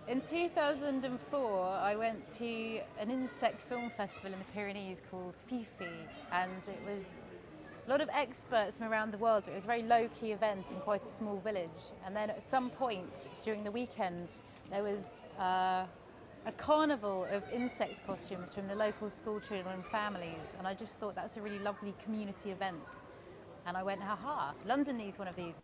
In 2004, I went to an insect film festival in the Pyrenees called Fifi, and it was a lot of experts from around the world. It was a very low-key event in quite a small village. And then at some point during the weekend, there was a carnival of insect costumes from the local school children and families. And I just thought that's a really lovely community event. And I went, haha, London needs one of these.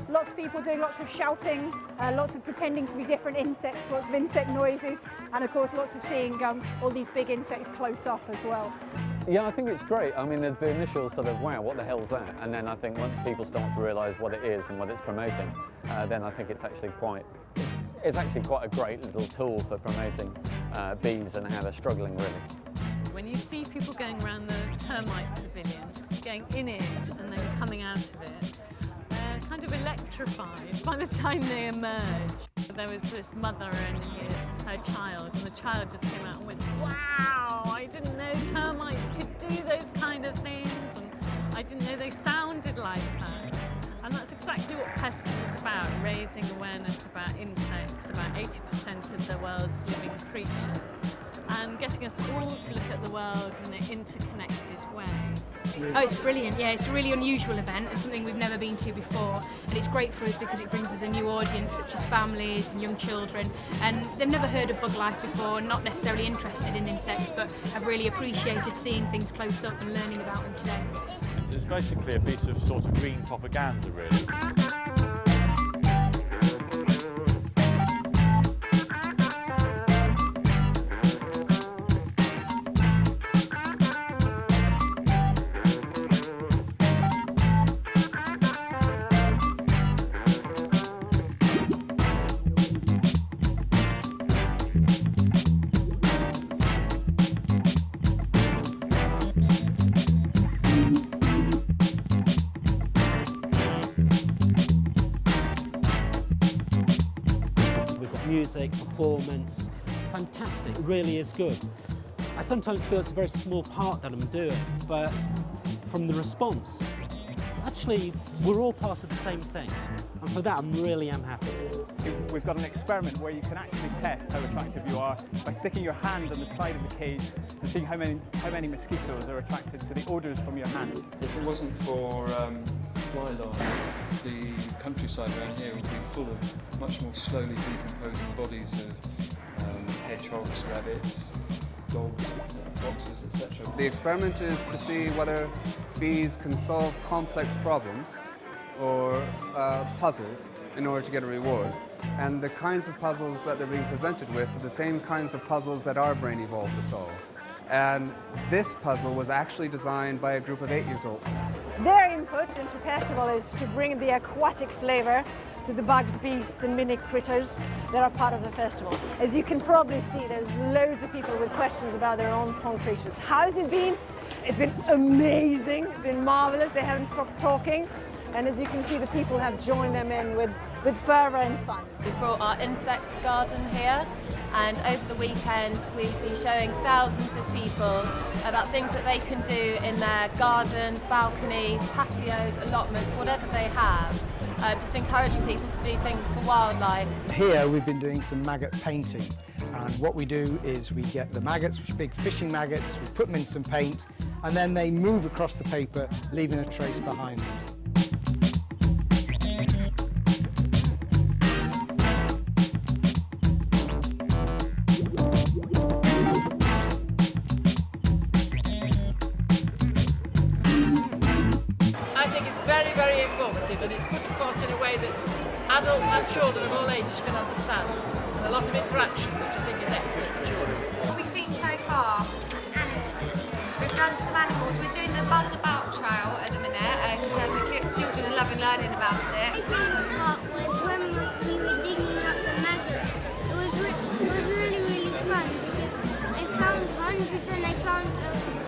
Lots of people doing lots of shouting, lots of pretending to be different insects, lots of insect noises, and of course lots of seeing all these big insects close up as well. Yeah, I think it's great. I mean, there's the initial sort of, wow, what the hell's that? And then I think once people start to realise what it is and what it's promoting, then I think it's actually quite a great little tool for promoting bees and how they're struggling, really. When you see people going around the termite pavilion, going in it and then coming out of it, kind of electrified by the time they emerge. There was this mother and her child, and the child just came out and went, wow, I didn't know termites could do those kind of things, and I didn't know they sounded like that. And that's exactly what Pestival is about, raising awareness about insects, about 80% of the world's living creatures, and getting us all to look at the world in an interconnected way. Oh, it's brilliant, yeah, it's a really unusual event. It's something we've never been to before, and it's great for us because it brings us a new audience, such as families and young children, and they've never heard of bug life before and not necessarily interested in insects, but have really appreciated seeing things close up and learning about them today. It's basically a piece of sort of green propaganda, really. Music, performance, fantastic, it really is good. I sometimes feel it's a very small part that I'm doing, but from the response, actually we're all part of the same thing, and for that I really am happy. We've got an experiment where you can actually test how attractive you are by sticking your hand on the side of the cage and seeing how many mosquitoes are attracted to the odours from your hand. If it wasn't for fly larvae, the countryside around here would be full of much more slowly decomposing bodies of hedgehogs, rabbits, dogs, foxes, etc. The experiment is to see whether bees can solve complex problems or puzzles in order to get a reward. And the kinds of puzzles that they're being presented with are the same kinds of puzzles that our brain evolved to solve. And this puzzle was actually designed by a group of 8-year-olds. Their input into Pestival is to bring the aquatic flavour to the bugs, beasts and mini critters that are part of the festival. As you can probably see, there's loads of people with questions about their own pond creatures. How's it been? It's been amazing, it's been marvellous, they haven't stopped talking. And as you can see, the people have joined them in with fervour and fun. We've brought our insect garden here, and over the weekend we've been showing thousands of people about things that they can do in their garden, balcony, patios, allotments, whatever they have. Just encouraging people to do things for wildlife. Here we've been doing some maggot painting, and what we do is we get the maggots, which are big fishing maggots, we put them in some paint, and then they move across the paper, leaving a trace behind them. Very informative, and it's put across in a way that adults and children of all ages can understand, and a lot of interaction, which I think is excellent for children. What we've seen so far, we've done some animals. We're doing the Buzz About Trail at the minute, and the children are loving learning about it. My favourite part was when we were digging up the maggots. It was really fun because I found hundreds, and I found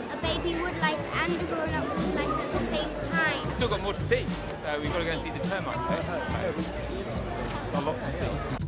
a baby woodlice and a grown-up woodlice at the same time. Still got more to see. It's we've got to go and see the termites. There's a lot to see.